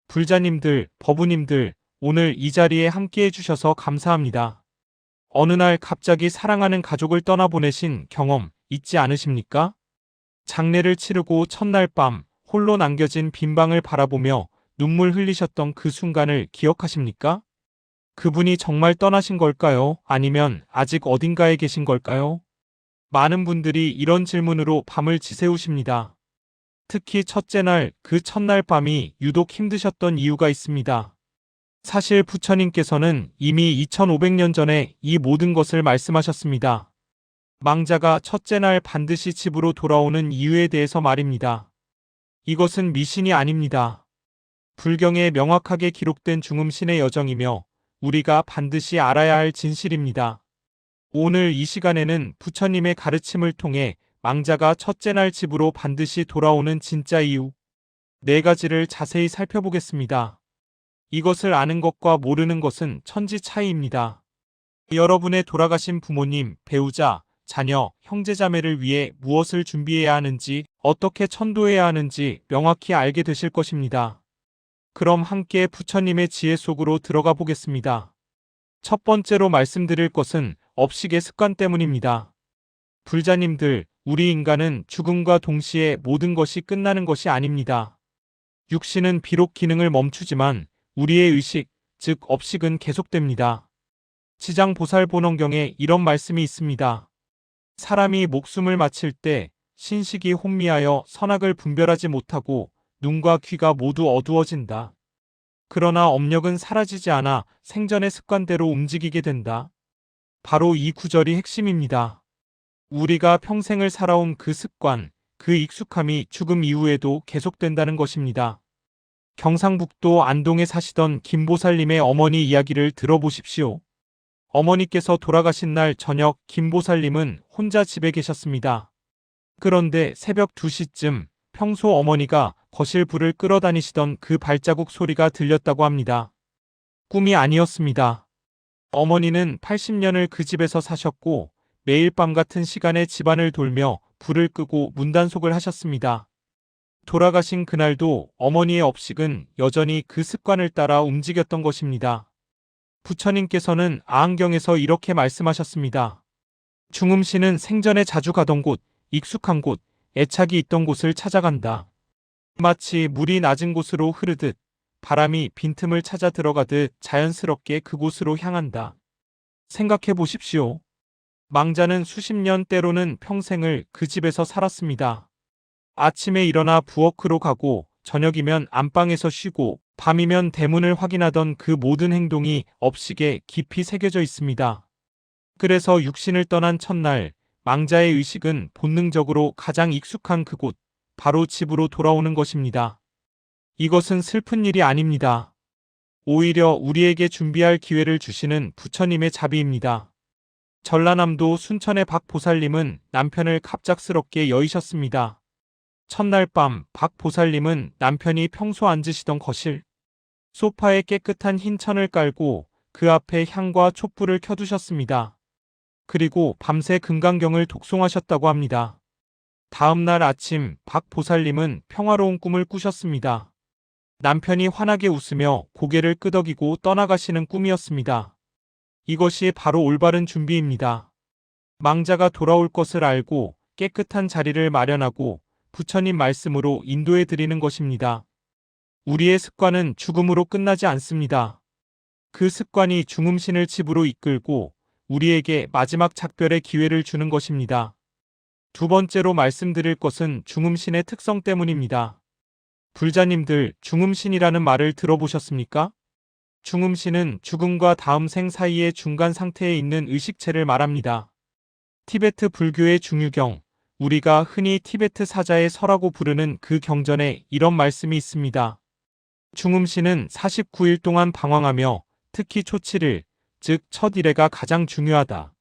불자님들, 법우님들, 오늘 이 자리에 함께 해주셔서 감사합니다. 어느 날 갑자기 사랑하는 가족을 떠나보내신 경험 있지 않으십니까? 장례를 치르고 첫날 밤 홀로 남겨진 빈 방을 바라보며 눈물 흘리셨던 그 순간을 기억하십니까? 그분이 정말 떠나신 걸까요? 아니면 아직 어딘가에 계신 걸까요? 많은 분들이 이런 질문으로 밤을 지새우십니다. 특히 첫째 날, 그 첫날 밤이 유독 힘드셨던 이유가 있습니다. 사실 부처님께서는 이미 2500년 전에 이 모든 것을 말씀하셨습니다. 망자가 첫째 날 반드시 집으로 돌아오는 이유에 대해서 말입니다. 이것은 미신이 아닙니다. 불경에 명확하게 기록된 중음신의 여정이며 우리가 반드시 알아야 할 진실입니다. 오늘 이 시간에는 부처님의 가르침을 통해 망자가 첫째 날 집으로 반드시 돌아오는 진짜 이유 4가지를 자세히 살펴보겠습니다. 이것을 아는 것과 모르는 것은 천지 차이입니다. 여러분의 돌아가신 부모님, 배우자, 자녀, 형제자매를 위해 무엇을 준비해야 하는지, 어떻게 천도해야 하는지 명확히 알게 되실 것입니다. 그럼 함께 부처님의 지혜 속으로 들어가 보겠습니다. 첫 번째로 말씀드릴 것은 업식의 습관 때문입니다. 불자님들, 우리 인간은 죽음과 동시에 모든 것이 끝나는 것이 아닙니다. 육신은 비록 기능을 멈추지만 우리의 의식, 즉 업식은 계속됩니다. 지장보살본원경에 이런 말씀이 있습니다. 사람이 목숨을 마칠 때 신식이 혼미하여 선악을 분별하지 못하고 눈과 귀가 모두 어두워진다. 그러나 업력은 사라지지 않아 생전의 습관대로 움직이게 된다. 바로 이 구절이 핵심입니다. 우리가 평생을 살아온 그 습관, 그 익숙함이 죽음 이후에도 계속된다는 것입니다. 경상북도 안동에 사시던 김보살님의 어머니 이야기를 들어보십시오. 어머니께서 돌아가신 날 저녁 김보살님은 혼자 집에 계셨습니다. 그런데 새벽 2시쯤 평소 어머니가 거실 불을 끌어다니시던 그 발자국 소리가 들렸다고 합니다. 꿈이 아니었습니다. 어머니는 80년을 그 집에서 사셨고 매일 밤 같은 시간에 집안을 돌며 불을 끄고 문단속을 하셨습니다. 돌아가신 그날도 어머니의 업식은 여전히 그 습관을 따라 움직였던 것입니다. 부처님께서는 아한경에서 이렇게 말씀하셨습니다. 중음신은 생전에 자주 가던 곳, 익숙한 곳, 애착이 있던 곳을 찾아간다. 마치 물이 낮은 곳으로 흐르듯 바람이 빈틈을 찾아 들어가듯 자연스럽게 그곳으로 향한다. 생각해 보십시오. 망자는 수십 년 때로는 평생을 그 집에서 살았습니다. 아침에 일어나 부엌으로 가고 저녁이면 안방에서 쉬고 밤이면 대문을 확인하던 그 모든 행동이 업식에 깊이 새겨져 있습니다. 그래서 육신을 떠난 첫날 망자의 의식은 본능적으로 가장 익숙한 그곳, 바로 집으로 돌아오는 것입니다. 이것은 슬픈 일이 아닙니다. 오히려 우리에게 준비할 기회를 주시는 부처님의 자비입니다. 전라남도 순천의 박 보살님은 남편을 갑작스럽게 여의셨습니다. 첫날 밤 박 보살님은 남편이 평소 앉으시던 거실, 소파에 깨끗한 흰 천을 깔고 그 앞에 향과 촛불을 켜두셨습니다. 그리고 밤새 금강경을 독송하셨다고 합니다. 다음 날 아침 박 보살님은 평화로운 꿈을 꾸셨습니다. 남편이 환하게 웃으며 고개를 끄덕이고 떠나가시는 꿈이었습니다. 이것이 바로 올바른 준비입니다. 망자가 돌아올 것을 알고 깨끗한 자리를 마련하고 부처님 말씀으로 인도해 드리는 것입니다. 우리의 습관은 죽음으로 끝나지 않습니다. 그 습관이 중음신을 집으로 이끌고 우리에게 마지막 작별의 기회를 주는 것입니다. 두 번째로 말씀드릴 것은 중음신의 특성 때문입니다. 불자님들, 중음신이라는 말을 들어보셨습니까? 중음신은 죽음과 다음 생 사이의 중간 상태에 있는 의식체를 말합니다. 티베트 불교의 중유경, 우리가 흔히 티베트 사자의 서라고 부르는 그 경전에 이런 말씀이 있습니다. 중음신은 49일 동안 방황하며 특히 초7일, 즉 첫 일회가 가장 중요하다.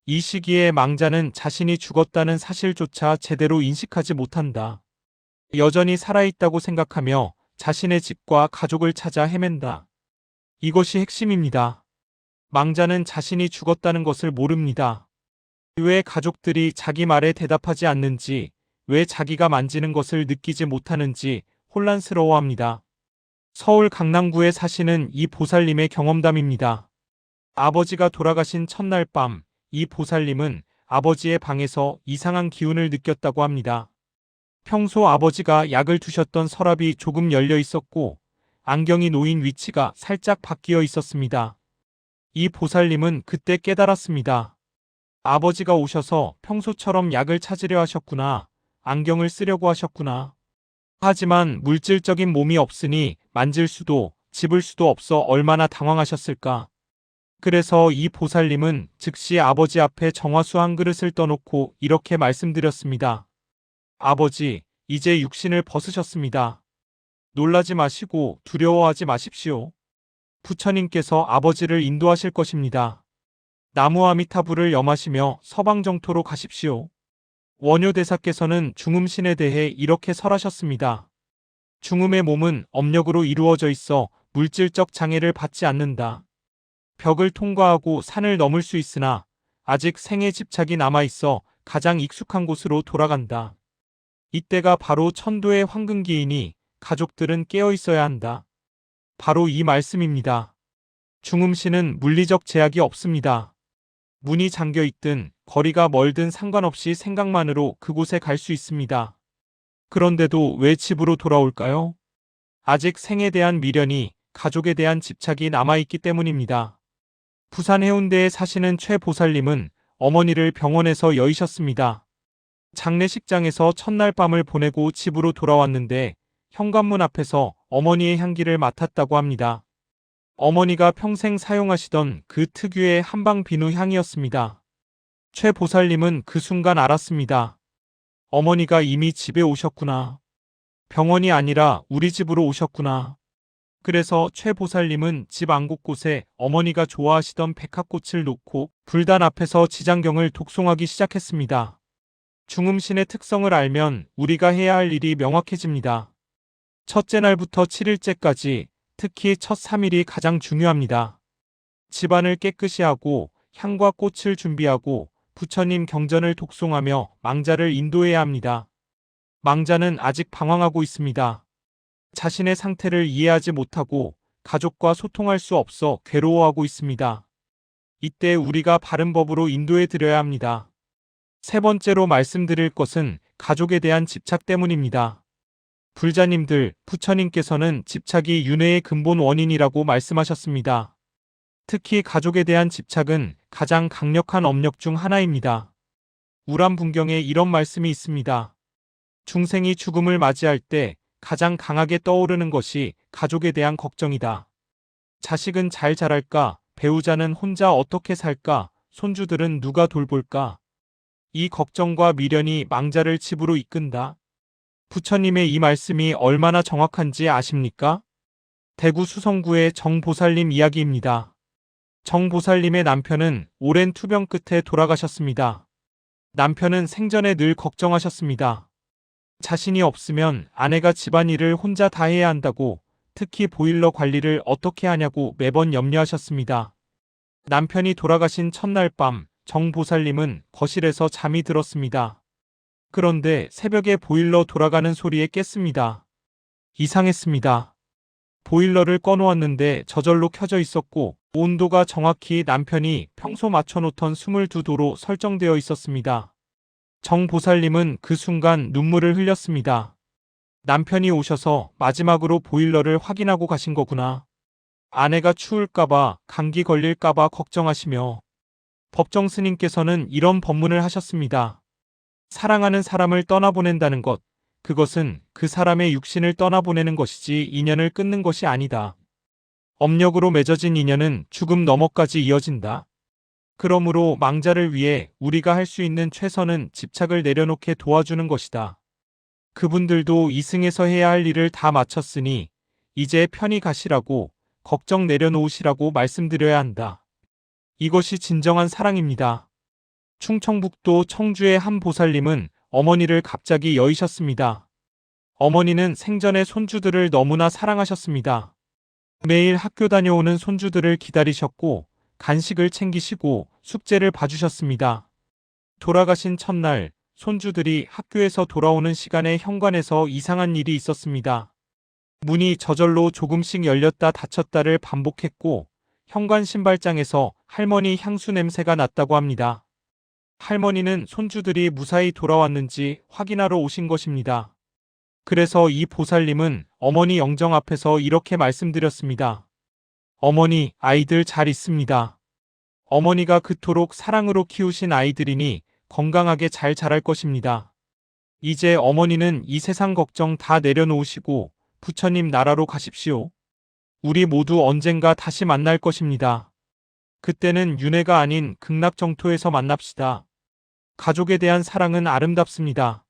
이 시기에 망자는 자신이 죽었다는 사실조차 제대로 인식하지 못한다. 여전히 살아있다고 생각하며 자신의 집과 가족을 찾아 헤맨다. 이것이 핵심입니다. 망자는 자신이 죽었다는 것을 모릅니다. 왜 가족들이 자기 말에 대답하지 않는지, 왜 자기가 만지는 것을 느끼지 못하는지 혼란스러워합니다. 서울 강남구에 사시는 이 보살님의 경험담입니다. 아버지가 돌아가신 첫날 밤, 이 보살님은 아버지의 방에서 이상한 기운을 느꼈다고 합니다. 평소 아버지가 약을 두셨던 서랍이 조금 열려 있었고, 안경이 놓인 위치가 살짝 바뀌어 있었습니다. 이 보살님은 그때 깨달았습니다. 아버지가 오셔서 평소처럼 약을 찾으려 하셨구나. 안경을 쓰려고 하셨구나. 하지만 물질적인 몸이 없으니 만질 수도 집을 수도 없어 얼마나 당황하셨을까. 그래서 이 보살님은 즉시 아버지 앞에 정화수 한 그릇을 떠놓고 이렇게 말씀드렸습니다. 아버지, 이제 육신을 벗으셨습니다. 놀라지 마시고 두려워하지 마십시오. 부처님께서 아버지를 인도하실 것입니다. 나무 아미타불을 염하시며 서방정토로 가십시오. 원효대사께서는 중음신에 대해 이렇게 설하셨습니다. 중음의 몸은 업력으로 이루어져 있어 물질적 장애를 받지 않는다. 벽을 통과하고 산을 넘을 수 있으나 아직 생에 집착이 남아있어 가장 익숙한 곳으로 돌아간다. 이때가 바로 천도의 황금기이니 가족들은 깨어 있어야 한다. 바로 이 말씀입니다. 중음신은 물리적 제약이 없습니다. 문이 잠겨 있든 거리가 멀든 상관없이 생각만으로 그곳에 갈 수 있습니다. 그런데도 왜 집으로 돌아올까요? 아직 생에 대한 미련이, 가족에 대한 집착이 남아있기 때문입니다. 부산 해운대에 사시는 최 보살님은 어머니를 병원에서 여의셨습니다. 장례식장에서 첫날 밤을 보내고 집으로 돌아왔는데 현관문 앞에서 어머니의 향기를 맡았다고 합니다. 어머니가 평생 사용하시던 그 특유의 한방 비누 향이었습니다. 최 보살님은 그 순간 알았습니다. 어머니가 이미 집에 오셨구나. 병원이 아니라 우리 집으로 오셨구나. 그래서 최 보살님은 집 안 곳곳에 어머니가 좋아하시던 백합꽃을 놓고 불단 앞에서 지장경을 독송하기 시작했습니다. 중음신의 특성을 알면 우리가 해야 할 일이 명확해집니다. 첫째 날부터 7일째까지 특히 첫 3일이 가장 중요합니다. 집안을 깨끗이 하고 향과 꽃을 준비하고 부처님 경전을 독송하며 망자를 인도해야 합니다. 망자는 아직 방황하고 있습니다. 자신의 상태를 이해하지 못하고 가족과 소통할 수 없어 괴로워하고 있습니다. 이때 우리가 바른 법으로 인도해 드려야 합니다. 세 번째로 말씀드릴 것은 가족에 대한 집착 때문입니다. 불자님들, 부처님께서는 집착이 윤회의 근본 원인이라고 말씀하셨습니다. 특히 가족에 대한 집착은 가장 강력한 업력 중 하나입니다. 우람분경에 이런 말씀이 있습니다. 중생이 죽음을 맞이할 때 가장 강하게 떠오르는 것이 가족에 대한 걱정이다. 자식은 잘 자랄까? 배우자는 혼자 어떻게 살까? 손주들은 누가 돌볼까? 이 걱정과 미련이 망자를 집으로 이끈다. 부처님의 이 말씀이 얼마나 정확한지 아십니까? 대구 수성구의 정보살님 이야기입니다. 정보살님의 남편은 오랜 투병 끝에 돌아가셨습니다. 남편은 생전에 늘 걱정하셨습니다. 자신이 없으면 아내가 집안일을 혼자 다 해야 한다고, 특히 보일러 관리를 어떻게 하냐고 매번 염려하셨습니다. 남편이 돌아가신 첫날 밤, 정보살님은 거실에서 잠이 들었습니다. 그런데 새벽에 보일러 돌아가는 소리에 깼습니다. 이상했습니다. 보일러를 꺼놓았는데 저절로 켜져 있었고 온도가 정확히 남편이 평소 맞춰놓던 22도로 설정되어 있었습니다. 정보살님은 그 순간 눈물을 흘렸습니다. 남편이 오셔서 마지막으로 보일러를 확인하고 가신 거구나. 아내가 추울까봐, 감기 걸릴까봐 걱정하시며 법정 스님께서는 이런 법문을 하셨습니다. 사랑하는 사람을 떠나보낸다는 것, 그것은 그 사람의 육신을 떠나보내는 것이지 인연을 끊는 것이 아니다. 업력으로 맺어진 인연은 죽음 너머까지 이어진다. 그러므로 망자를 위해 우리가 할 수 있는 최선은 집착을 내려놓게 도와주는 것이다. 그분들도 이승에서 해야 할 일을 다 마쳤으니 이제 편히 가시라고, 걱정 내려놓으시라고 말씀드려야 한다. 이것이 진정한 사랑입니다. 충청북도 청주의 한 보살님은 어머니를 갑자기 여의셨습니다. 어머니는 생전에 손주들을 너무나 사랑하셨습니다. 매일 학교 다녀오는 손주들을 기다리셨고 간식을 챙기시고 숙제를 봐주셨습니다. 돌아가신 첫날 손주들이 학교에서 돌아오는 시간에 현관에서 이상한 일이 있었습니다. 문이 저절로 조금씩 열렸다 닫혔다를 반복했고 현관 신발장에서 할머니 향수 냄새가 났다고 합니다. 할머니는 손주들이 무사히 돌아왔는지 확인하러 오신 것입니다. 그래서 이 보살님은 어머니 영정 앞에서 이렇게 말씀드렸습니다. 어머니, 아이들 잘 있습니다. 어머니가 그토록 사랑으로 키우신 아이들이니 건강하게 잘 자랄 것입니다. 이제 어머니는 이 세상 걱정 다 내려놓으시고 부처님 나라로 가십시오. 우리 모두 언젠가 다시 만날 것입니다. 그때는 윤회가 아닌 극락정토에서 만납시다. 가족에 대한 사랑은 아름답습니다.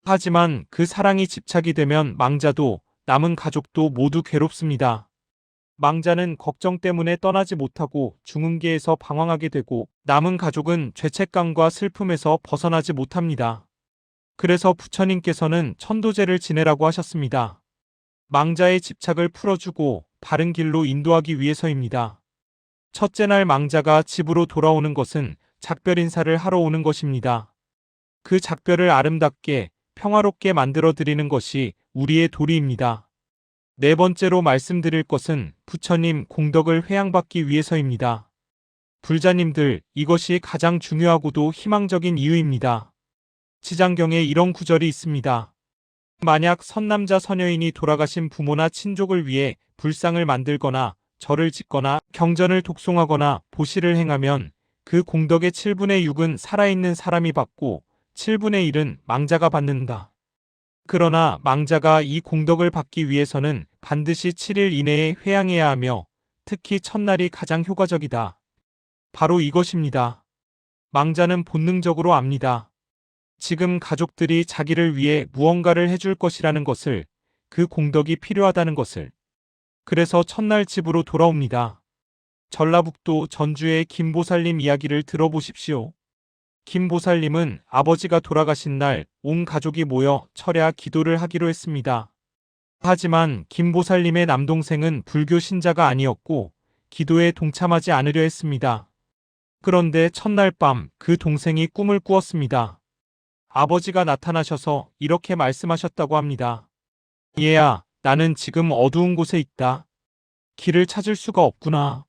하지만 그 사랑이 집착이 되면 망자도 남은 가족도 모두 괴롭습니다. 망자는 걱정 때문에 떠나지 못하고 중음계에서 방황하게 되고 남은 가족은 죄책감과 슬픔에서 벗어나지 못합니다. 그래서 부처님께서는 천도제를 지내라고 하셨습니다. 망자의 집착을 풀어주고 바른 길로 인도하기 위해서입니다. 첫째 날 망자가 집으로 돌아오는 것은 작별 인사를 하러 오는 것입니다. 그 작별을 아름답게 평화롭게 만들어 드리는 것이 우리의 도리입니다. 네 번째로 말씀드릴 것은 부처님 공덕을 회양받기 위해서입니다. 불자님들, 이것이 가장 중요하고도 희망적인 이유입니다. 지장경에 이런 구절이 있습니다. 만약 선남자 선여인이 돌아가신 부모나 친족을 위해 불상을 만들거나 절을 짓거나 경전을 독송하거나 보시를 행하면 그 공덕의 7분의 6은 살아있는 사람이 받고 7분의 1은 망자가 받는다. 그러나 망자가 이 공덕을 받기 위해서는 반드시 7일 이내에 회양해야 하며 특히 첫날이 가장 효과적이다. 바로 이것입니다. 망자는 본능적으로 압니다. 지금 가족들이 자기를 위해 무언가를 해줄 것이라는 것을, 그 공덕이 필요하다는 것을. 그래서 첫날 집으로 돌아옵니다. 전라북도 전주의 김보살님 이야기를 들어보십시오. 김보살님은 아버지가 돌아가신 날 온 가족이 모여 철야 기도를 하기로 했습니다. 하지만 김보살님의 남동생은 불교 신자가 아니었고 기도에 동참하지 않으려 했습니다. 그런데 첫날 밤 그 동생이 꿈을 꾸었습니다. 아버지가 나타나셔서 이렇게 말씀하셨다고 합니다. 얘야, 나는 지금 어두운 곳에 있다. 길을 찾을 수가 없구나.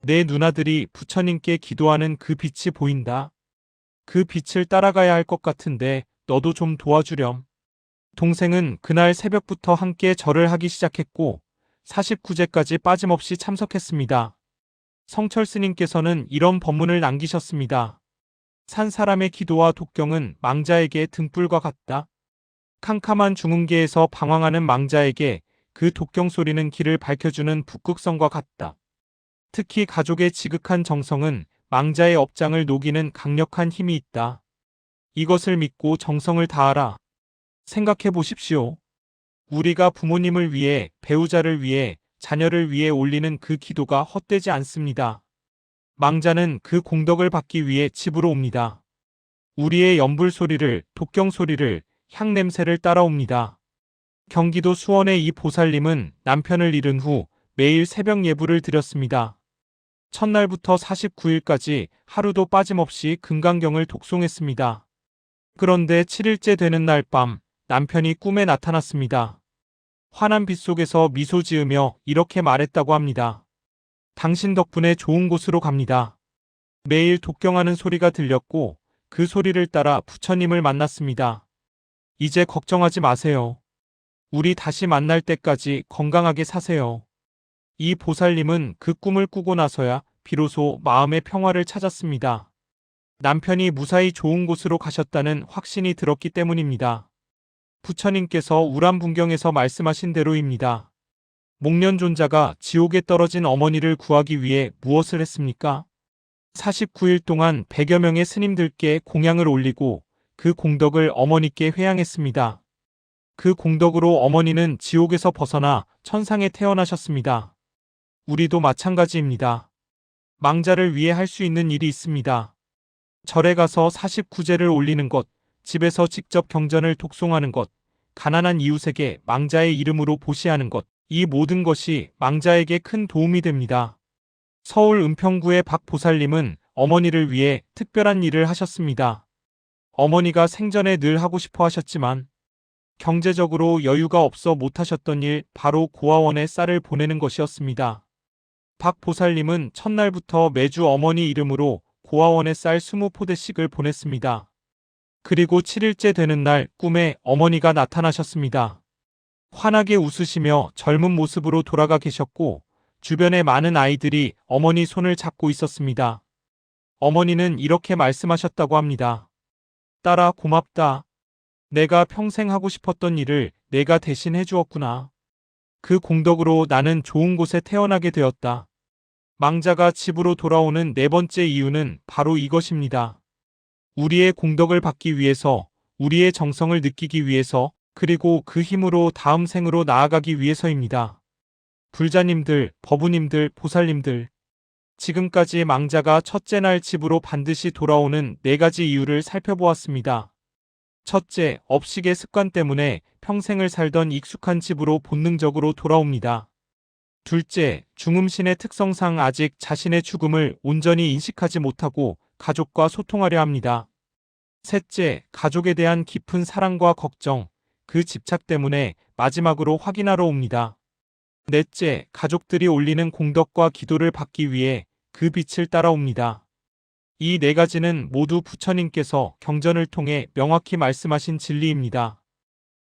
내 누나들이 부처님께 기도하는 그 빛이 보인다. 그 빛을 따라가야 할 것 같은데 너도 좀 도와주렴. 동생은 그날 새벽부터 함께 절을 하기 시작했고 49제까지 빠짐없이 참석했습니다. 성철 스님께서는 이런 법문을 남기셨습니다. 산 사람의 기도와 독경은 망자에게 등불과 같다. 캄캄한 중음계에서 방황하는 망자에게 그 독경 소리는 길을 밝혀주는 북극성과 같다. 특히 가족의 지극한 정성은 망자의 업장을 녹이는 강력한 힘이 있다. 이것을 믿고 정성을 다하라. 생각해 보십시오. 우리가 부모님을 위해, 배우자를 위해, 자녀를 위해 올리는 그 기도가 헛되지 않습니다. 망자는 그 공덕을 받기 위해 집으로 옵니다. 우리의 연불 소리를, 독경 소리를, 향 냄새를 따라옵니다. 경기도 수원의 이 보살님은 남편을 잃은 후 매일 새벽 예불을 드렸습니다. 첫날부터 49일까지 하루도 빠짐없이 금강경을 독송했습니다. 그런데 7일째 되는 날 밤 남편이 꿈에 나타났습니다. 환한 빛 속에서 미소 지으며 이렇게 말했다고 합니다. 당신 덕분에 좋은 곳으로 갑니다. 매일 독경하는 소리가 들렸고 그 소리를 따라 부처님을 만났습니다. 이제 걱정하지 마세요. 우리 다시 만날 때까지 건강하게 사세요. 이 보살님은 그 꿈을 꾸고 나서야 비로소 마음의 평화를 찾았습니다. 남편이 무사히 좋은 곳으로 가셨다는 확신이 들었기 때문입니다. 부처님께서 우람분경에서 말씀하신 대로입니다. 목련존자가 지옥에 떨어진 어머니를 구하기 위해 무엇을 했습니까? 49일 동안 100여 명의 스님들께 공양을 올리고 그 공덕을 어머니께 회양했습니다. 그 공덕으로 어머니는 지옥에서 벗어나 천상에 태어나셨습니다. 우리도 마찬가지입니다. 망자를 위해 할 수 있는 일이 있습니다. 절에 가서 49제를 올리는 것, 집에서 직접 경전을 독송하는 것, 가난한 이웃에게 망자의 이름으로 보시하는 것, 이 모든 것이 망자에게 큰 도움이 됩니다. 서울 은평구의 박 보살님은 어머니를 위해 특별한 일을 하셨습니다. 어머니가 생전에 늘 하고 싶어 하셨지만 경제적으로 여유가 없어 못하셨던 일 바로 고아원에 쌀을 보내는 것이었습니다. 박 보살님은 첫날부터 매주 어머니 이름으로 고아원에 쌀 20포대씩을 보냈습니다. 그리고 7일째 되는 날 꿈에 어머니가 나타나셨습니다. 환하게 웃으시며 젊은 모습으로 돌아가 계셨고 주변에 많은 아이들이 어머니 손을 잡고 있었습니다. 어머니는 이렇게 말씀하셨다고 합니다. 딸아, 고맙다. 내가 평생 하고 싶었던 일을 내가 대신 해주었구나. 그 공덕으로 나는 좋은 곳에 태어나게 되었다. 망자가 집으로 돌아오는 네 번째 이유는 바로 이것입니다. 우리의 공덕을 받기 위해서, 우리의 정성을 느끼기 위해서, 그리고 그 힘으로 다음 생으로 나아가기 위해서입니다. 불자님들, 법우님들, 보살님들. 지금까지 망자가 첫째 날 집으로 반드시 돌아오는 4가지 이유를 살펴보았습니다. 첫째, 업식의 습관 때문에 평생을 살던 익숙한 집으로 본능적으로 돌아옵니다. 둘째, 중음신의 특성상 아직 자신의 죽음을 온전히 인식하지 못하고 가족과 소통하려 합니다. 셋째, 가족에 대한 깊은 사랑과 걱정, 그 집착 때문에 마지막으로 확인하러 옵니다. 넷째, 가족들이 올리는 공덕과 기도를 받기 위해 그 빛을 따라옵니다. 이 4가지는 모두 부처님께서 경전을 통해 명확히 말씀하신 진리입니다.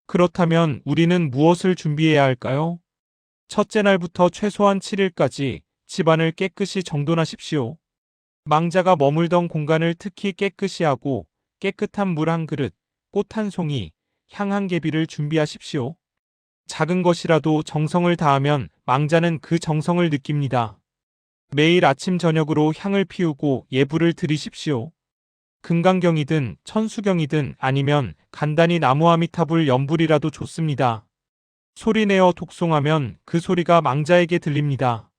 그렇다면 우리는 무엇을 준비해야 할까요? 첫째 날부터 최소한 7일까지 집안을 깨끗이 정돈하십시오. 망자가 머물던 공간을 특히 깨끗이 하고 깨끗한 물 한 그릇, 꽃 한 송이, 향 한 개비를 준비하십시오. 작은 것이라도 정성을 다하면 망자는 그 정성을 느낍니다. 매일 아침 저녁으로 향을 피우고 예불을 드리십시오. 금강경이든 천수경이든 아니면 간단히 나무 아미타불 연불이라도 좋습니다. 소리내어 독송하면 그 소리가 망자에게 들립니다.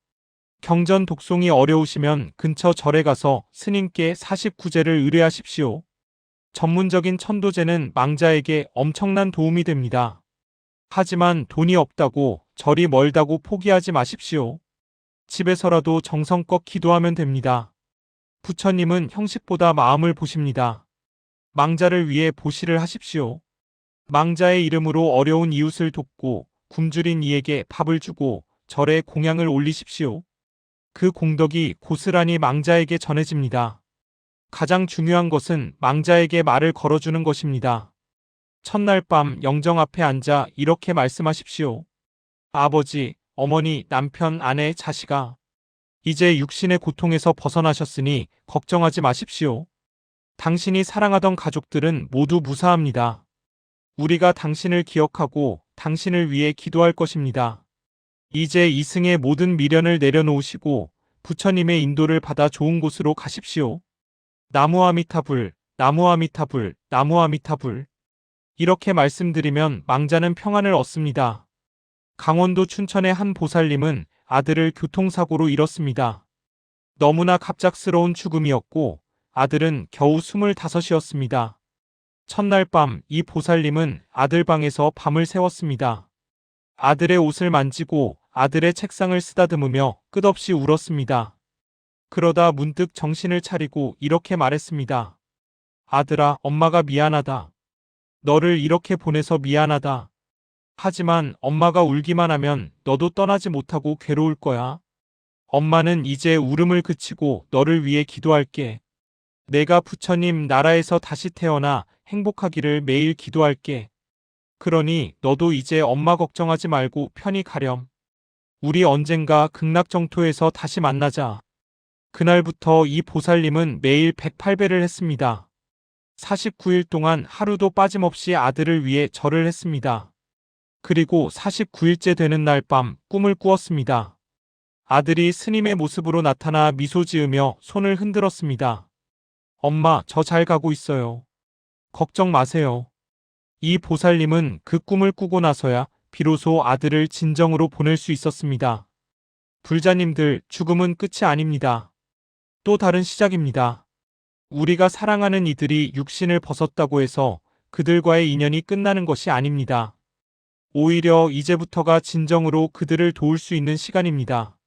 경전 독송이 어려우시면 근처 절에 가서 스님께 49제를 의뢰하십시오. 전문적인 천도제는 망자에게 엄청난 도움이 됩니다. 하지만 돈이 없다고, 절이 멀다고 포기하지 마십시오. 집에서라도 정성껏 기도하면 됩니다. 부처님은 형식보다 마음을 보십니다. 망자를 위해 보시를 하십시오. 망자의 이름으로 어려운 이웃을 돕고 굶주린 이에게 밥을 주고 절에 공양을 올리십시오. 그 공덕이 고스란히 망자에게 전해집니다. 가장 중요한 것은 망자에게 말을 걸어주는 것입니다. 첫날 밤 영정 앞에 앉아 이렇게 말씀하십시오. 아버지, 어머니, 남편, 아내, 자식아. 이제 육신의 고통에서 벗어나셨으니 걱정하지 마십시오. 당신이 사랑하던 가족들은 모두 무사합니다. 우리가 당신을 기억하고 당신을 위해 기도할 것입니다. 이제 이승의 모든 미련을 내려놓으시고 부처님의 인도를 받아 좋은 곳으로 가십시오. 나무 아미타불, 나무 아미타불, 나무 아미타불. 이렇게 말씀드리면 망자는 평안을 얻습니다. 강원도 춘천의 한 보살님은 아들을 교통사고로 잃었습니다. 너무나 갑작스러운 죽음이었고 아들은 겨우 25이었습니다. 첫날 밤 이 보살님은 아들 방에서 밤을 새웠습니다. 아들의 옷을 만지고 아들의 책상을 쓰다듬으며 끝없이 울었습니다. 그러다 문득 정신을 차리고 이렇게 말했습니다. 아들아, 엄마가 미안하다. 너를 이렇게 보내서 미안하다. 하지만 엄마가 울기만 하면 너도 떠나지 못하고 괴로울 거야. 엄마는 이제 울음을 그치고 너를 위해 기도할게. 내가 부처님 나라에서 다시 태어나 행복하기를 매일 기도할게. 그러니 너도 이제 엄마 걱정하지 말고 편히 가렴. 우리 언젠가 극락정토에서 다시 만나자. 그날부터 이 보살님은 매일 108배를 했습니다. 49일 동안 하루도 빠짐없이 아들을 위해 절을 했습니다. 그리고 49일째 되는 날 밤 꿈을 꾸었습니다. 아들이 스님의 모습으로 나타나 미소 지으며 손을 흔들었습니다. 엄마, 저 잘 가고 있어요. 걱정 마세요. 이 보살님은 그 꿈을 꾸고 나서야 비로소 아들을 진정으로 보낼 수 있었습니다. 불자님들, 죽음은 끝이 아닙니다. 또 다른 시작입니다. 우리가 사랑하는 이들이 육신을 벗었다고 해서 그들과의 인연이 끝나는 것이 아닙니다. 오히려 이제부터가 진정으로 그들을 도울 수 있는 시간입니다.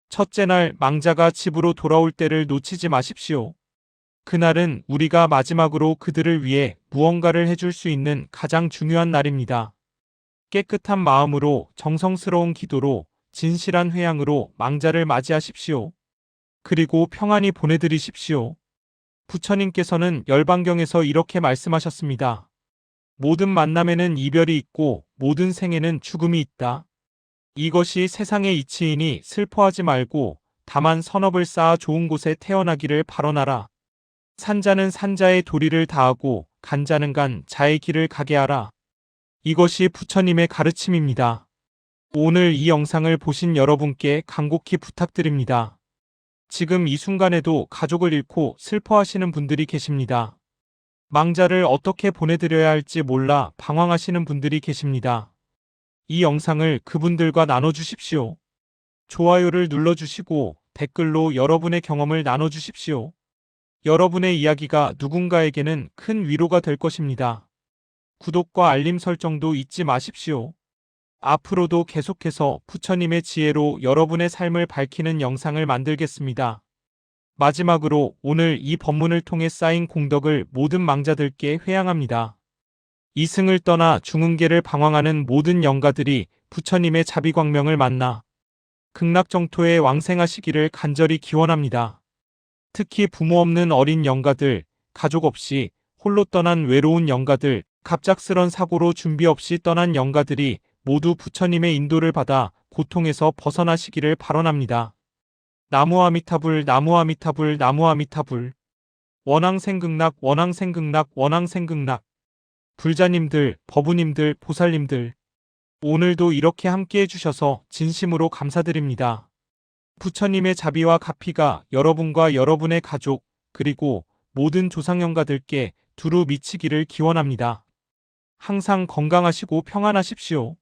첫째 날 망자가 집으로 돌아올 때를 놓치지 마십시오. 그날은 우리가 마지막으로 그들을 위해 무언가를 해줄 수 있는 가장 중요한 날입니다. 깨끗한 마음으로 정성스러운 기도로 진실한 회양으로 망자를 맞이하십시오. 그리고 평안히 보내드리십시오. 부처님께서는 열반경에서 이렇게 말씀하셨습니다. 모든 만남에는 이별이 있고 모든 생에는 죽음이 있다. 이것이 세상의 이치이니 슬퍼하지 말고 다만 선업을 쌓아 좋은 곳에 태어나기를 바라나라. 산자는 산자의 도리를 다하고 간자는 간 자의 길을 가게 하라. 이것이 부처님의 가르침입니다. 오늘 이 영상을 보신 여러분께 간곡히 부탁드립니다. 지금 이 순간에도 가족을 잃고 슬퍼하시는 분들이 계십니다. 망자를 어떻게 보내드려야 할지 몰라 방황하시는 분들이 계십니다. 이 영상을 그분들과 나눠주십시오. 좋아요를 눌러주시고 댓글로 여러분의 경험을 나눠주십시오. 여러분의 이야기가 누군가에게는 큰 위로가 될 것입니다. 구독과 알림 설정도 잊지 마십시오. 앞으로도 계속해서 부처님의 지혜로 여러분의 삶을 밝히는 영상을 만들겠습니다. 마지막으로 오늘 이 법문을 통해 쌓인 공덕을 모든 망자들께 회양합니다. 이승을 떠나 중흥계를 방황하는 모든 영가들이 부처님의 자비광명을 만나 극락정토에 왕생하시기를 간절히 기원합니다. 특히 부모 없는 어린 영가들, 가족 없이 홀로 떠난 외로운 영가들, 갑작스런 사고로 준비 없이 떠난 영가들이 모두 부처님의 인도를 받아 고통에서 벗어나시기를 발언합니다. 나무 아미타불, 나무 아미타불, 나무 아미타불. 원앙생극락, 원앙생극락, 원앙생극락. 불자님들, 법우님들, 보살님들. 오늘도 이렇게 함께 해주셔서 진심으로 감사드립니다. 부처님의 자비와 가피가 여러분과 여러분의 가족, 그리고 모든 조상영가들께 두루 미치기를 기원합니다. 항상 건강하시고 평안하십시오.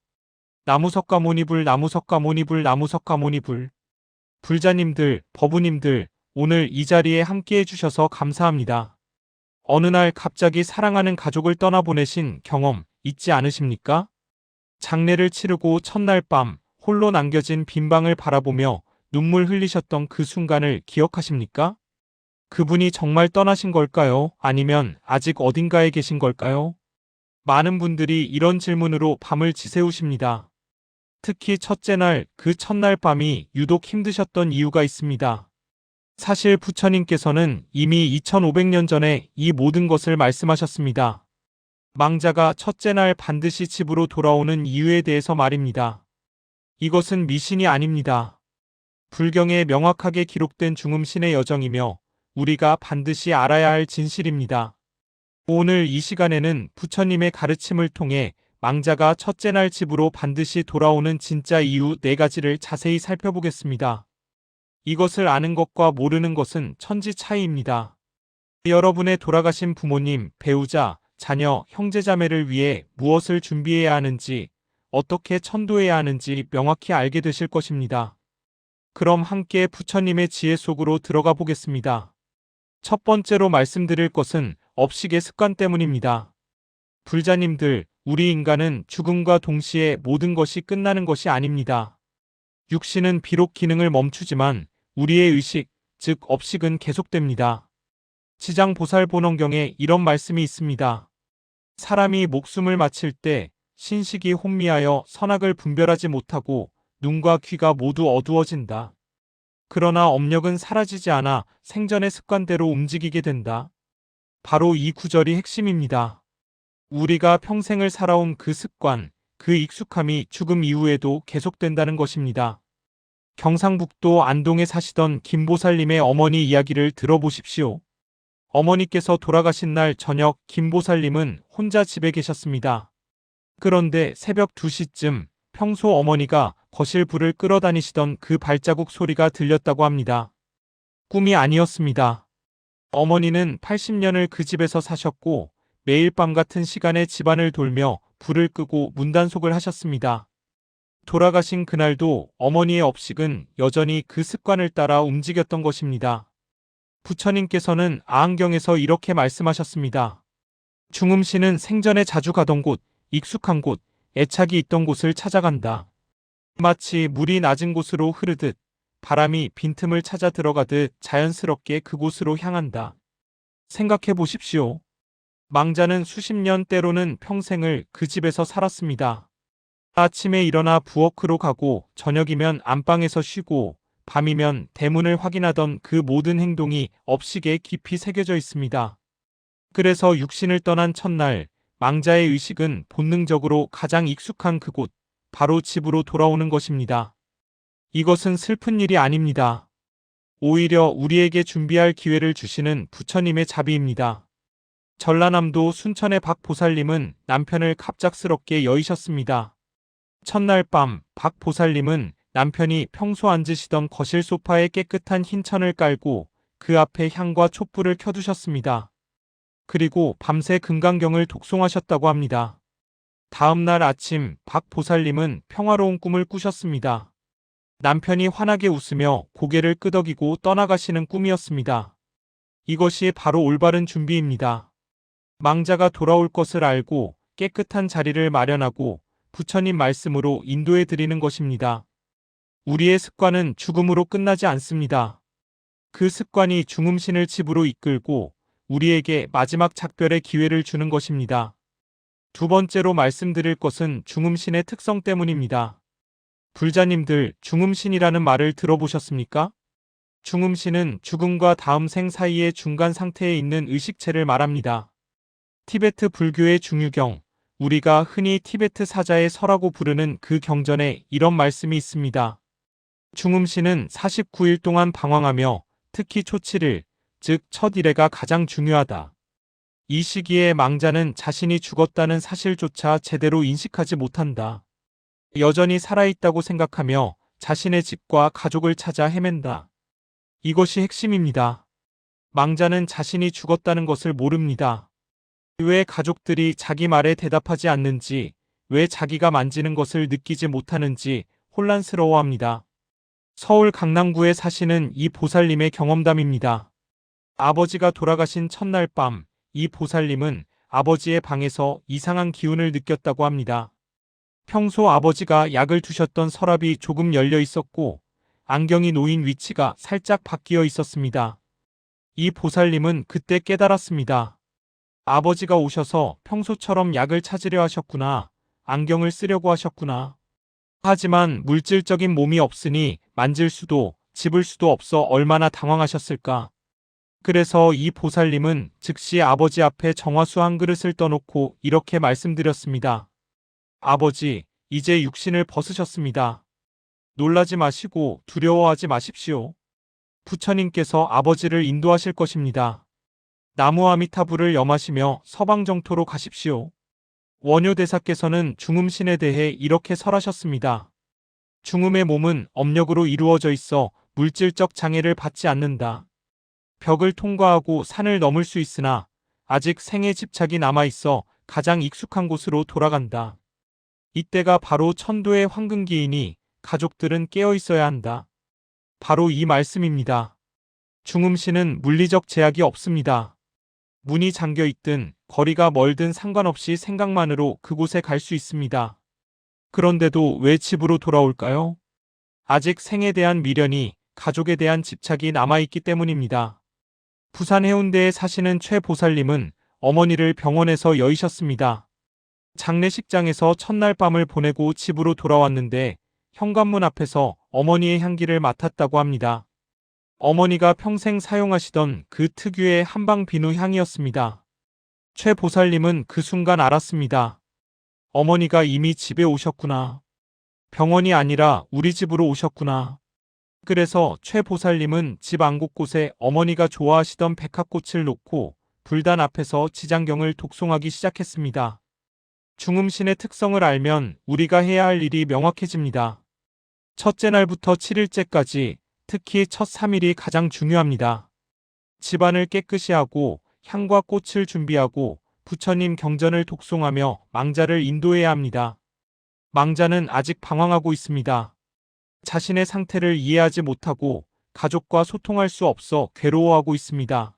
나무석가모니불, 나무석가모니불, 나무석가모니불. 불자님들, 법우님들, 오늘 이 자리에 함께 해주셔서 감사합니다. 어느 날 갑자기 사랑하는 가족을 떠나보내신 경험 있지 않으십니까? 장례를 치르고 첫날 밤 홀로 남겨진 빈방을 바라보며 눈물 흘리셨던 그 순간을 기억하십니까? 그분이 정말 떠나신 걸까요? 아니면 아직 어딘가에 계신 걸까요? 많은 분들이 이런 질문으로 밤을 지새우십니다. 특히 첫째 날, 그 첫날 밤이 유독 힘드셨던 이유가 있습니다. 사실 부처님께서는 이미 2500년 전에 이 모든 것을 말씀하셨습니다. 망자가 첫째 날 반드시 집으로 돌아오는 이유에 대해서 말입니다. 이것은 미신이 아닙니다. 불경에 명확하게 기록된 중음신의 여정이며 우리가 반드시 알아야 할 진실입니다. 오늘 이 시간에는 부처님의 가르침을 통해 망자가 첫째 날 집으로 반드시 돌아오는 진짜 이유 4가지를 자세히 살펴보겠습니다. 이것을 아는 것과 모르는 것은 천지 차이입니다. 여러분의 돌아가신 부모님, 배우자, 자녀, 형제자매를 위해 무엇을 준비해야 하는지, 어떻게 천도해야 하는지 명확히 알게 되실 것입니다. 그럼 함께 부처님의 지혜 속으로 들어가 보겠습니다. 첫 번째로 말씀드릴 것은 업식의 습관 때문입니다. 불자님들, 우리 인간은 죽음과 동시에 모든 것이 끝나는 것이 아닙니다. 육신은 비록 기능을 멈추지만 우리의 의식, 즉 업식은 계속됩니다. 지장보살본원경에 이런 말씀이 있습니다. 사람이 목숨을 마칠 때 신식이 혼미하여 선악을 분별하지 못하고 눈과 귀가 모두 어두워진다. 그러나 업력은 사라지지 않아 생전의 습관대로 움직이게 된다. 바로 이 구절이 핵심입니다. 우리가 평생을 살아온 그 습관, 그 익숙함이 죽음 이후에도 계속된다는 것입니다. 경상북도 안동에 사시던 김보살님의 어머니 이야기를 들어보십시오. 어머니께서 돌아가신 날 저녁 김보살님은 혼자 집에 계셨습니다. 그런데 새벽 2시쯤 평소 어머니가 거실 불을 끌어다니시던 그 발자국 소리가 들렸다고 합니다. 꿈이 아니었습니다. 어머니는 80년을 그 집에서 사셨고 매일 밤 같은 시간에 집안을 돌며 불을 끄고 문단속을 하셨습니다. 돌아가신 그날도 어머니의 업식은 여전히 그 습관을 따라 움직였던 것입니다. 부처님께서는 아한경에서 이렇게 말씀하셨습니다. 중음신은 생전에 자주 가던 곳, 익숙한 곳, 애착이 있던 곳을 찾아간다. 마치 물이 낮은 곳으로 흐르듯 바람이 빈틈을 찾아 들어가듯 자연스럽게 그곳으로 향한다. 생각해 보십시오. 망자는 수십 년 때로는 평생을 그 집에서 살았습니다. 아침에 일어나 부엌으로 가고 저녁이면 안방에서 쉬고 밤이면 대문을 확인하던 그 모든 행동이 업식에 깊이 새겨져 있습니다. 그래서 육신을 떠난 첫날 망자의 의식은 본능적으로 가장 익숙한 그곳, 바로 집으로 돌아오는 것입니다. 이것은 슬픈 일이 아닙니다. 오히려 우리에게 준비할 기회를 주시는 부처님의 자비입니다. 전라남도 순천의 박 보살님은 남편을 갑작스럽게 여의셨습니다. 첫날 밤 박 보살님은 남편이 평소 앉으시던 거실 소파에 깨끗한 흰 천을 깔고 그 앞에 향과 촛불을 켜두셨습니다. 그리고 밤새 금강경을 독송하셨다고 합니다. 다음 날 아침 박 보살님은 평화로운 꿈을 꾸셨습니다. 남편이 환하게 웃으며 고개를 끄덕이고 떠나가시는 꿈이었습니다. 이것이 바로 올바른 준비입니다. 망자가 돌아올 것을 알고 깨끗한 자리를 마련하고 부처님 말씀으로 인도해 드리는 것입니다. 우리의 습관은 죽음으로 끝나지 않습니다. 그 습관이 중음신을 집으로 이끌고 우리에게 마지막 작별의 기회를 주는 것입니다. 두 번째로 말씀드릴 것은 중음신의 특성 때문입니다. 불자님들, 중음신이라는 말을 들어보셨습니까? 중음신은 죽음과 다음 생 사이의 중간 상태에 있는 의식체를 말합니다. 티베트 불교의 중유경, 우리가 흔히 티베트 사자의 서라고 부르는 그 경전에 이런 말씀이 있습니다. 중음신은 49일 동안 방황하며 특히 초7일, 즉 첫 일회가 가장 중요하다. 이 시기에 망자는 자신이 죽었다는 사실조차 제대로 인식하지 못한다. 여전히 살아있다고 생각하며 자신의 집과 가족을 찾아 헤맨다. 이것이 핵심입니다. 망자는 자신이 죽었다는 것을 모릅니다. 왜 가족들이 자기 말에 대답하지 않는지, 왜 자기가 만지는 것을 느끼지 못하는지 혼란스러워합니다. 서울 강남구에 사시는 이 보살님의 경험담입니다. 아버지가 돌아가신 첫날 밤, 이 보살님은 아버지의 방에서 이상한 기운을 느꼈다고 합니다. 평소 아버지가 약을 두셨던 서랍이 조금 열려 있었고 안경이 놓인 위치가 살짝 바뀌어 있었습니다. 이 보살님은 그때 깨달았습니다. 아버지가 오셔서 평소처럼 약을 찾으려 하셨구나. 안경을 쓰려고 하셨구나. 하지만 물질적인 몸이 없으니 만질 수도 집을 수도 없어 얼마나 당황하셨을까. 그래서 이 보살님은 즉시 아버지 앞에 정화수 한 그릇을 떠놓고 이렇게 말씀드렸습니다. 아버지, 이제 육신을 벗으셨습니다. 놀라지 마시고 두려워하지 마십시오. 부처님께서 아버지를 인도하실 것입니다. 나무 아미타불을 염하시며 서방정토로 가십시오. 원효대사께서는 중음신에 대해 이렇게 설하셨습니다. 중음의 몸은 업력으로 이루어져 있어 물질적 장애를 받지 않는다. 벽을 통과하고 산을 넘을 수 있으나 아직 생의 집착이 남아있어 가장 익숙한 곳으로 돌아간다. 이때가 바로 천도의 황금기이니 가족들은 깨어 있어야 한다. 바로 이 말씀입니다. 중음신은 물리적 제약이 없습니다. 문이 잠겨 있든 거리가 멀든 상관없이 생각만으로 그곳에 갈 수 있습니다. 그런데도 왜 집으로 돌아올까요? 아직 생에 대한 미련이, 가족에 대한 집착이 남아있기 때문입니다. 부산 해운대에 사시는 최 보살님은 어머니를 병원에서 여의셨습니다. 장례식장에서 첫날 밤을 보내고 집으로 돌아왔는데 현관문 앞에서 어머니의 향기를 맡았다고 합니다. 어머니가 평생 사용하시던 그 특유의 한방 비누 향이었습니다. 최 보살님은 그 순간 알았습니다. 어머니가 이미 집에 오셨구나. 병원이 아니라 우리 집으로 오셨구나. 그래서 최 보살님은 집 안 곳곳에 어머니가 좋아하시던 백합꽃을 놓고 불단 앞에서 지장경을 독송하기 시작했습니다. 중음신의 특성을 알면 우리가 해야 할 일이 명확해집니다. 첫째 날부터 7일째까지 특히 첫 3일이 가장 중요합니다. 집안을 깨끗이 하고 향과 꽃을 준비하고 부처님 경전을 독송하며 망자를 인도해야 합니다. 망자는 아직 방황하고 있습니다. 자신의 상태를 이해하지 못하고 가족과 소통할 수 없어 괴로워하고 있습니다.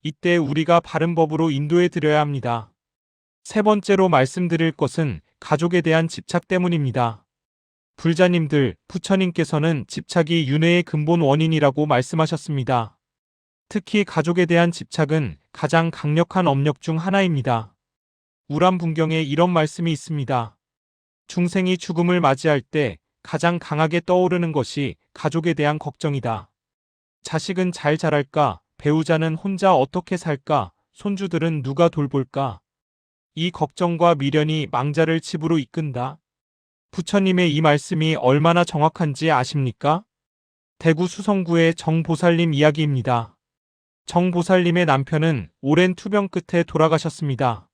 이때 우리가 바른 법으로 인도해 드려야 합니다. 세 번째로 말씀드릴 것은 가족에 대한 집착 때문입니다. 불자님들, 부처님께서는 집착이 윤회의 근본 원인이라고 말씀하셨습니다. 특히 가족에 대한 집착은 가장 강력한 업력 중 하나입니다. 우람분경에 이런 말씀이 있습니다. 중생이 죽음을 맞이할 때 가장 강하게 떠오르는 것이 가족에 대한 걱정이다. 자식은 잘 자랄까? 배우자는 혼자 어떻게 살까? 손주들은 누가 돌볼까? 이 걱정과 미련이 망자를 집으로 이끈다. 부처님의 이 말씀이 얼마나 정확한지 아십니까? 대구 수성구의 정보살님 이야기입니다. 정보살님의 남편은 오랜 투병 끝에 돌아가셨습니다.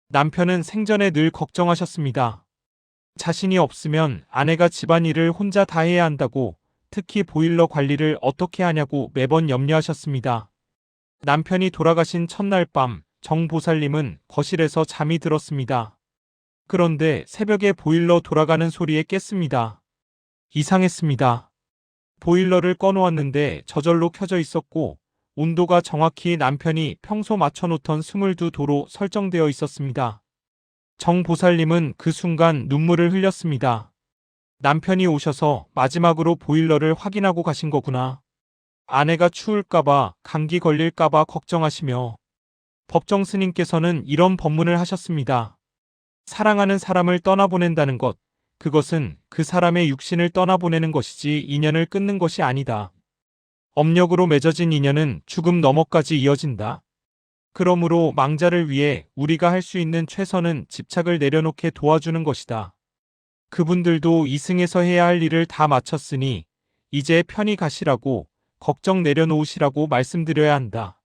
남편은 생전에 늘 걱정하셨습니다. 자신이 없으면 아내가 집안일을 혼자 다 해야 한다고, 특히 보일러 관리를 어떻게 하냐고 매번 염려하셨습니다. 남편이 돌아가신 첫날 밤, 정보살님은 거실에서 잠이 들었습니다. 그런데 새벽에 보일러 돌아가는 소리에 깼습니다. 이상했습니다. 보일러를 꺼놓았는데 저절로 켜져 있었고, 온도가 정확히 남편이 평소 맞춰놓던 22도로 설정되어 있었습니다. 정보살님은 그 순간 눈물을 흘렸습니다. 남편이 오셔서 마지막으로 보일러를 확인하고 가신 거구나. 아내가 추울까봐, 감기 걸릴까봐 걱정하시며, 법정 스님께서는 이런 법문을 하셨습니다. 사랑하는 사람을 떠나보낸다는 것, 그것은 그 사람의 육신을 떠나보내는 것이지 인연을 끊는 것이 아니다. 업력으로 맺어진 인연은 죽음 너머까지 이어진다. 그러므로 망자를 위해 우리가 할 수 있는 최선은 집착을 내려놓게 도와주는 것이다. 그분들도 이승에서 해야 할 일을 다 마쳤으니 이제 편히 가시라고, 걱정 내려놓으시라고 말씀드려야 한다.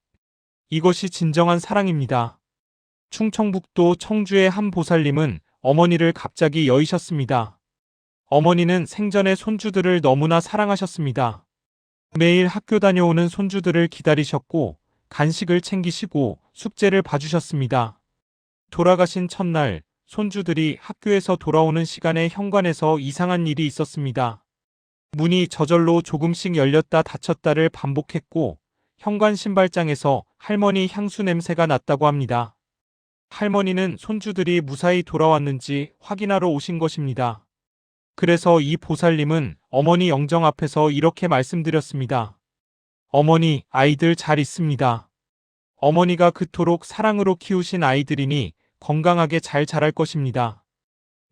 이것이 진정한 사랑입니다. 충청북도 청주의 한 보살님은 어머니를 갑자기 여의셨습니다. 어머니는 생전에 손주들을 너무나 사랑하셨습니다. 매일 학교 다녀오는 손주들을 기다리셨고, 간식을 챙기시고 숙제를 봐주셨습니다. 돌아가신 첫날, 손주들이 학교에서 돌아오는 시간에 현관에서 이상한 일이 있었습니다. 문이 저절로 조금씩 열렸다 닫혔다를 반복했고, 현관 신발장에서 할머니 향수 냄새가 났다고 합니다. 할머니는 손주들이 무사히 돌아왔는지 확인하러 오신 것입니다. 그래서 이 보살님은 어머니 영정 앞에서 이렇게 말씀드렸습니다. 어머니, 아이들 잘 있습니다. 어머니가 그토록 사랑으로 키우신 아이들이니 건강하게 잘 자랄 것입니다.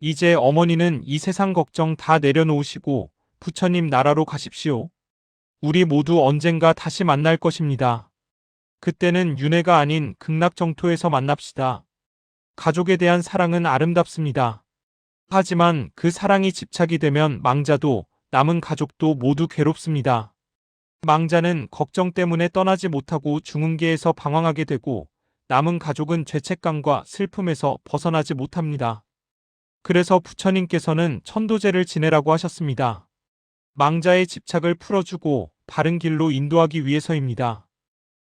이제 어머니는 이 세상 걱정 다 내려놓으시고 부처님 나라로 가십시오. 우리 모두 언젠가 다시 만날 것입니다. 그때는 윤회가 아닌 극락정토에서 만납시다. 가족에 대한 사랑은 아름답습니다. 하지만 그 사랑이 집착이 되면 망자도 남은 가족도 모두 괴롭습니다. 망자는 걱정 때문에 떠나지 못하고 중흥계에서 방황하게 되고, 남은 가족은 죄책감과 슬픔에서 벗어나지 못합니다. 그래서 부처님께서는 천도제를 지내라고 하셨습니다. 망자의 집착을 풀어주고 바른 길로 인도하기 위해서입니다.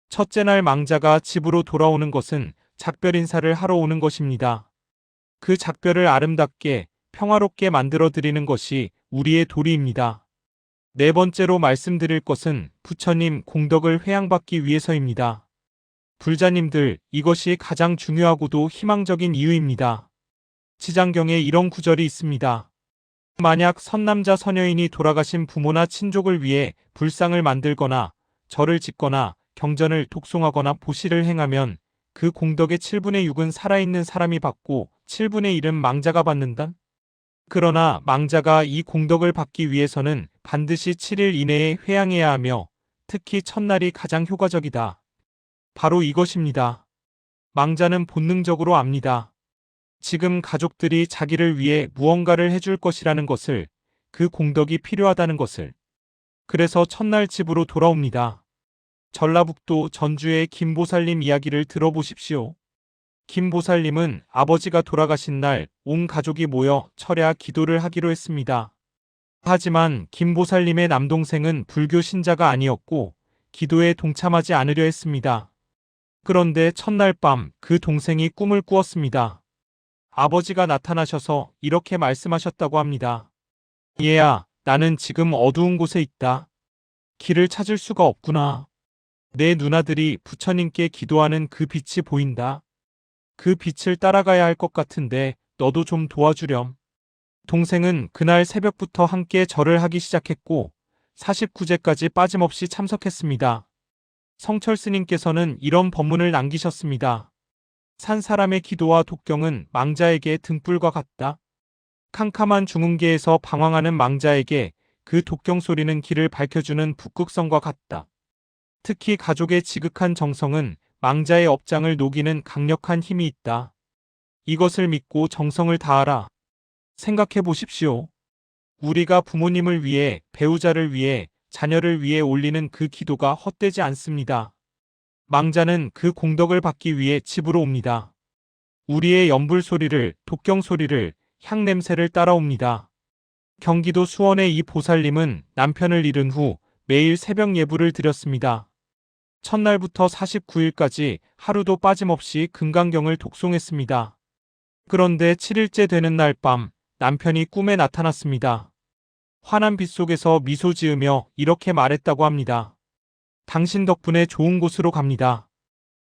첫째 날 망자가 집으로 돌아오는 것은 작별 인사를 하러 오는 것입니다. 그 작별을 아름답게 평화롭게 만들어 드리는 것이 우리의 도리입니다. 네 번째로 말씀드릴 것은 부처님 공덕을 회양받기 위해서입니다. 불자님들, 이것이 가장 중요하고도 희망적인 이유입니다. 지장경에 이런 구절이 있습니다. 만약 선남자 선여인이 돌아가신 부모나 친족을 위해 불상을 만들거나 절을 짓거나 경전을 독송하거나 보시를 행하면 그 공덕의 7분의 6은 살아있는 사람이 받고 7분의 1은 망자가 받는다. 그러나 망자가 이 공덕을 받기 위해서는 반드시 7일 이내에 회양해야 하며 특히 첫날이 가장 효과적이다. 바로 이것입니다. 망자는 본능적으로 압니다. 지금 가족들이 자기를 위해 무언가를 해줄 것이라는 것을, 그 공덕이 필요하다는 것을. 그래서 첫날 집으로 돌아옵니다. 전라북도 전주의 김보살님 이야기를 들어보십시오. 김보살님은 아버지가 돌아가신 날 온 가족이 모여 철야 기도를 하기로 했습니다. 하지만 김보살님의 남동생은 불교 신자가 아니었고 기도에 동참하지 않으려 했습니다. 그런데 첫날 밤 그 동생이 꿈을 꾸었습니다. 아버지가 나타나셔서 이렇게 말씀하셨다고 합니다. 얘야, 나는 지금 어두운 곳에 있다. 길을 찾을 수가 없구나. 내 누나들이 부처님께 기도하는 그 빛이 보인다. 그 빛을 따라가야 할 것 같은데 너도 좀 도와주렴. 동생은 그날 새벽부터 함께 절을 하기 시작했고 49제까지 빠짐없이 참석했습니다. 성철 스님께서는 이런 법문을 남기셨습니다. 산 사람의 기도와 독경은 망자에게 등불과 같다. 캄캄한 중흥계에서 방황하는 망자에게 그 독경 소리는 길을 밝혀주는 북극성과 같다. 특히 가족의 지극한 정성은 망자의 업장을 녹이는 강력한 힘이 있다. 이것을 믿고 정성을 다하라. 생각해 보십시오. 우리가 부모님을 위해, 배우자를 위해, 자녀를 위해 올리는 그 기도가 헛되지 않습니다. 망자는 그 공덕을 받기 위해 집으로 옵니다. 우리의 연불 소리를, 독경 소리를, 향 냄새를 따라옵니다. 경기도 수원의 이 보살님은 남편을 잃은 후 매일 새벽 예불을 드렸습니다. 첫날부터 49일까지 하루도 빠짐없이 금강경을 독송했습니다. 그런데 7일째 되는 날 밤 남편이 꿈에 나타났습니다. 환한 빛 속에서 미소 지으며 이렇게 말했다고 합니다. 당신 덕분에 좋은 곳으로 갑니다.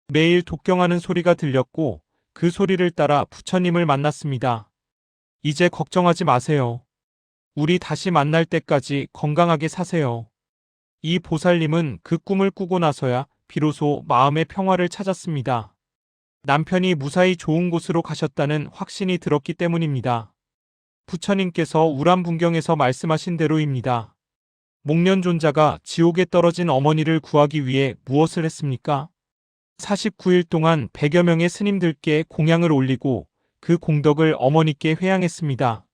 매일 독경하는 소리가 들렸고 그 소리를 따라 부처님을 만났습니다. 이제 걱정하지 마세요. 우리 다시 만날 때까지 건강하게 사세요. 이 보살님은 그 꿈을 꾸고 나서야 비로소 마음의 평화를 찾았습니다. 남편이 무사히 좋은 곳으로 가셨다는 확신이 들었기 때문입니다. 부처님께서 우람분경에서 말씀하신 대로입니다. 목련존자가 지옥에 떨어진 어머니를 구하기 위해 무엇을 했습니까? 49일 동안 100여 명의 스님들께 공양을 올리고 그 공덕을 어머니께 회양했습니다.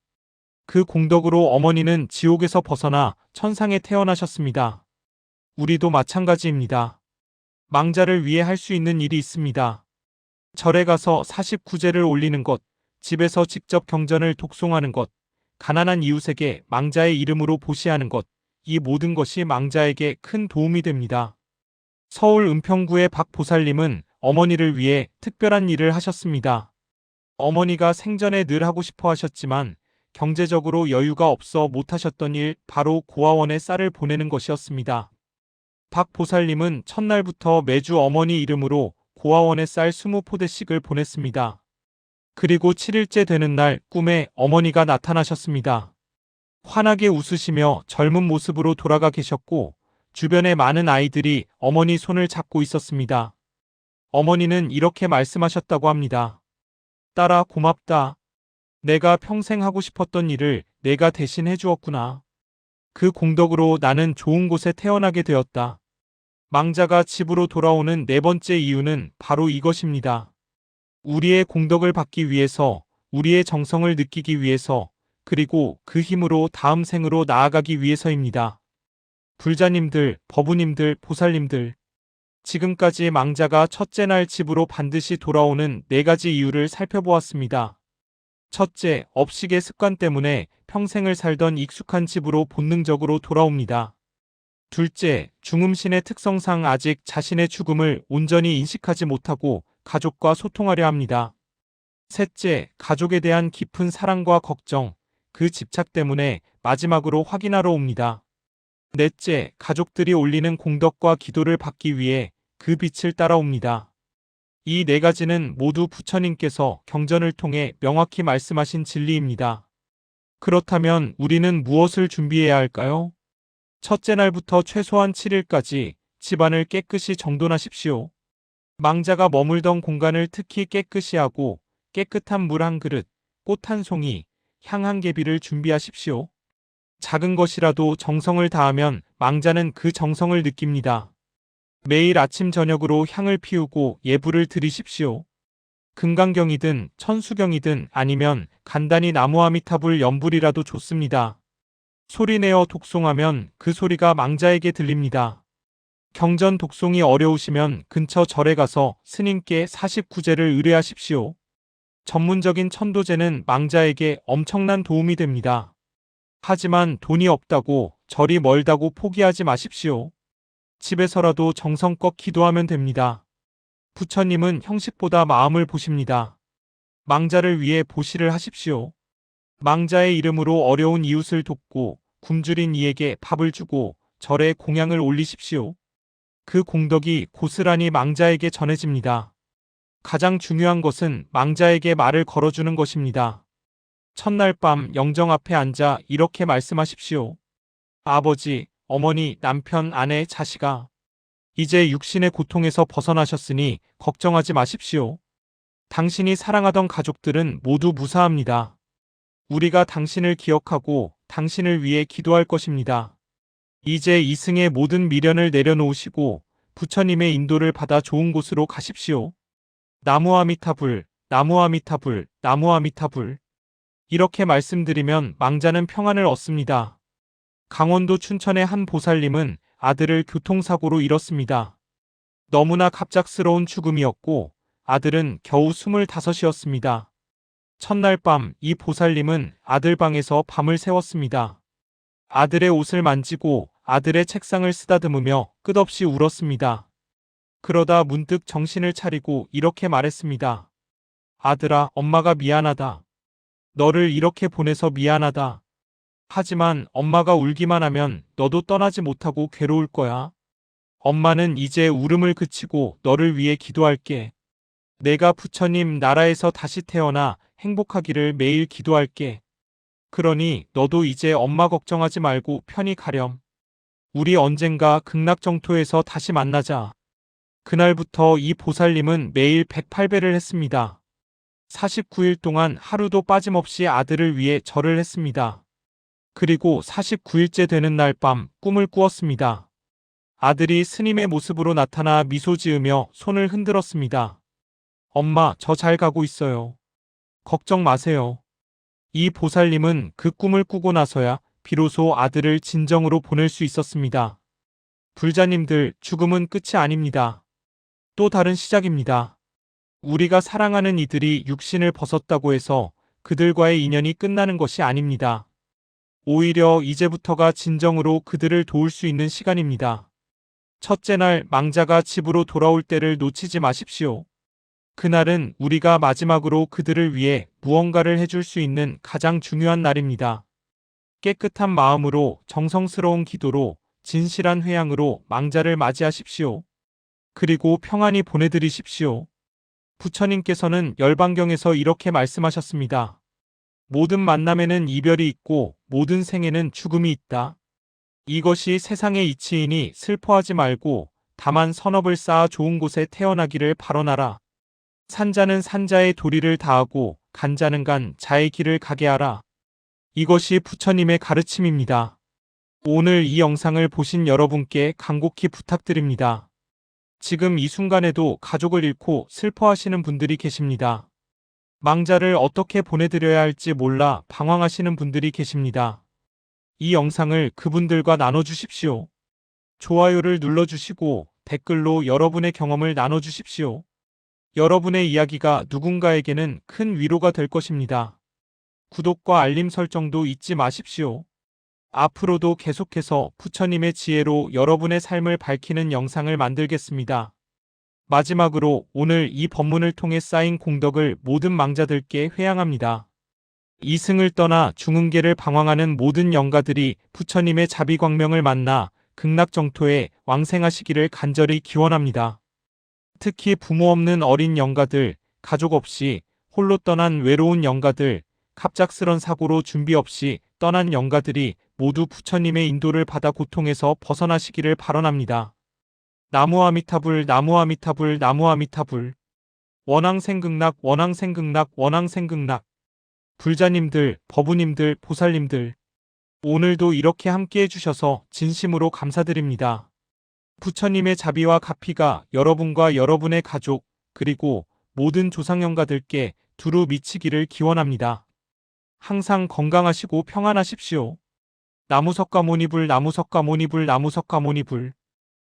그 공덕으로 어머니는 지옥에서 벗어나 천상에 태어나셨습니다. 우리도 마찬가지입니다. 망자를 위해 할 수 있는 일이 있습니다. 절에 가서 49제를 올리는 것, 집에서 직접 경전을 독송하는 것, 가난한 이웃에게 망자의 이름으로 보시하는 것, 이 모든 것이 망자에게 큰 도움이 됩니다. 서울 은평구의 박 보살님은 어머니를 위해 특별한 일을 하셨습니다. 어머니가 생전에 늘 하고 싶어 하셨지만 경제적으로 여유가 없어 못하셨던 일, 바로 고아원에 쌀을 보내는 것이었습니다. 박 보살님은 첫날부터 매주 어머니 이름으로 고아원에 쌀 20포대씩을 보냈습니다. 그리고 7일째 되는 날 꿈에 어머니가 나타나셨습니다. 환하게 웃으시며 젊은 모습으로 돌아가 계셨고 주변의 많은 아이들이 어머니 손을 잡고 있었습니다. 어머니는 이렇게 말씀하셨다고 합니다. 딸아, 고맙다. 내가 평생 하고 싶었던 일을 내가 대신 해주었구나. 그 공덕으로 나는 좋은 곳에 태어나게 되었다. 망자가 집으로 돌아오는 네 번째 이유는 바로 이것입니다. 우리의 공덕을 받기 위해서, 우리의 정성을 느끼기 위해서, 그리고 그 힘으로 다음 생으로 나아가기 위해서입니다. 불자님들, 법우님들, 보살님들. 지금까지 망자가 첫째 날 집으로 반드시 돌아오는 4가지 이유를 살펴보았습니다. 첫째, 업식의 습관 때문에 평생을 살던 익숙한 집으로 본능적으로 돌아옵니다. 둘째, 중음신의 특성상 아직 자신의 죽음을 온전히 인식하지 못하고 가족과 소통하려 합니다. 셋째, 가족에 대한 깊은 사랑과 걱정, 그 집착 때문에 마지막으로 확인하러 옵니다. 넷째, 가족들이 올리는 공덕과 기도를 받기 위해 그 빛을 따라옵니다. 이 4가지는 모두 부처님께서 경전을 통해 명확히 말씀하신 진리입니다. 그렇다면 우리는 무엇을 준비해야 할까요? 첫째 날부터 최소한 7일까지 집안을 깨끗이 정돈하십시오. 망자가 머물던 공간을 특히 깨끗이 하고 깨끗한 물 한 그릇, 꽃 한 송이, 향 한 개비를 준비하십시오. 작은 것이라도 정성을 다하면 망자는 그 정성을 느낍니다. 매일 아침 저녁으로 향을 피우고 예불을 드리십시오. 금강경이든 천수경이든 아니면 간단히 나무아미타불 연불이라도 좋습니다. 소리내어 독송하면 그 소리가 망자에게 들립니다. 경전 독송이 어려우시면 근처 절에 가서 스님께 49제를 의뢰하십시오. 전문적인 천도제는 망자에게 엄청난 도움이 됩니다. 하지만 돈이 없다고, 절이 멀다고 포기하지 마십시오. 집에서라도 정성껏 기도하면 됩니다. 부처님은 형식보다 마음을 보십니다. 망자를 위해 보시를 하십시오. 망자의 이름으로 어려운 이웃을 돕고 굶주린 이에게 밥을 주고 절에 공양을 올리십시오. 그 공덕이 고스란히 망자에게 전해집니다. 가장 중요한 것은 망자에게 말을 걸어주는 것입니다. 첫날 밤 영정 앞에 앉아 이렇게 말씀하십시오. 아버지, 어머니, 남편, 아내, 자식아. 이제 육신의 고통에서 벗어나셨으니 걱정하지 마십시오. 당신이 사랑하던 가족들은 모두 무사합니다. 우리가 당신을 기억하고 당신을 위해 기도할 것입니다. 이제 이승의 모든 미련을 내려놓으시고 부처님의 인도를 받아 좋은 곳으로 가십시오. 나무아미타불, 나무아미타불, 나무아미타불. 이렇게 말씀드리면 망자는 평안을 얻습니다. 강원도 춘천의 한 보살님은 아들을 교통사고로 잃었습니다. 너무나 갑작스러운 죽음이었고 아들은 겨우 25이었습니다. 첫날 밤 이 보살님은 아들 방에서 밤을 새웠습니다. 아들의 옷을 만지고 아들의 책상을 쓰다듬으며 끝없이 울었습니다. 그러다 문득 정신을 차리고 이렇게 말했습니다. 아들아, 엄마가 미안하다. 너를 이렇게 보내서 미안하다. 하지만 엄마가 울기만 하면 너도 떠나지 못하고 괴로울 거야. 엄마는 이제 울음을 그치고 너를 위해 기도할게. 내가 부처님 나라에서 다시 태어나 행복하기를 매일 기도할게. 그러니 너도 이제 엄마 걱정하지 말고 편히 가렴. 우리 언젠가 극락정토에서 다시 만나자. 그날부터 이 보살님은 매일 108배를 했습니다. 49일 동안 하루도 빠짐없이 아들을 위해 절을 했습니다. 그리고 49일째 되는 날 밤 꿈을 꾸었습니다. 아들이 스님의 모습으로 나타나 미소 지으며 손을 흔들었습니다. 엄마, 저 잘 가고 있어요. 걱정 마세요. 이 보살님은 그 꿈을 꾸고 나서야 비로소 아들을 진정으로 보낼 수 있었습니다. 불자님들, 죽음은 끝이 아닙니다. 또 다른 시작입니다. 우리가 사랑하는 이들이 육신을 벗었다고 해서 그들과의 인연이 끝나는 것이 아닙니다. 오히려 이제부터가 진정으로 그들을 도울 수 있는 시간입니다. 첫째 날 망자가 집으로 돌아올 때를 놓치지 마십시오. 그날은 우리가 마지막으로 그들을 위해 무언가를 해줄 수 있는 가장 중요한 날입니다. 깨끗한 마음으로 정성스러운 기도로 진실한 회양으로 망자를 맞이하십시오. 그리고 평안히 보내드리십시오. 부처님께서는 열반경에서 이렇게 말씀하셨습니다. 모든 만남에는 이별이 있고 모든 생에는 죽음이 있다. 이것이 세상의 이치이니 슬퍼하지 말고 다만 선업을 쌓아 좋은 곳에 태어나기를 바라나라. 산자는 산자의 도리를 다하고 간자는 간 자의 길을 가게 하라. 이것이 부처님의 가르침입니다. 오늘 이 영상을 보신 여러분께 간곡히 부탁드립니다. 지금 이 순간에도 가족을 잃고 슬퍼하시는 분들이 계십니다. 망자를 어떻게 보내드려야 할지 몰라 방황하시는 분들이 계십니다. 이 영상을 그분들과 나눠주십시오. 좋아요를 눌러주시고 댓글로 여러분의 경험을 나눠주십시오. 여러분의 이야기가 누군가에게는 큰 위로가 될 것입니다. 구독과 알림 설정도 잊지 마십시오. 앞으로도 계속해서 부처님의 지혜로 여러분의 삶을 밝히는 영상을 만들겠습니다. 마지막으로 오늘 이 법문을 통해 쌓인 공덕을 모든 망자들께 회양합니다. 이승을 떠나 중흥계를 방황하는 모든 영가들이 부처님의 자비광명을 만나 극락정토에 왕생하시기를 간절히 기원합니다. 특히 부모 없는 어린 영가들, 가족 없이 홀로 떠난 외로운 영가들, 갑작스런 사고로 준비 없이 떠난 영가들이 모두 부처님의 인도를 받아 고통에서 벗어나시기를 바라납니다. 나무아미타불, 나무아미타불, 나무아미타불. 원앙생극락, 원앙생극락, 원앙생극락. 불자님들, 법우님들, 보살님들. 오늘도 이렇게 함께 해주셔서 진심으로 감사드립니다. 부처님의 자비와 가피가 여러분과 여러분의 가족, 그리고 모든 조상영가들께 두루 미치기를 기원합니다. 항상 건강하시고 평안하십시오. 나무석가모니불, 나무석가모니불, 나무석가모니불.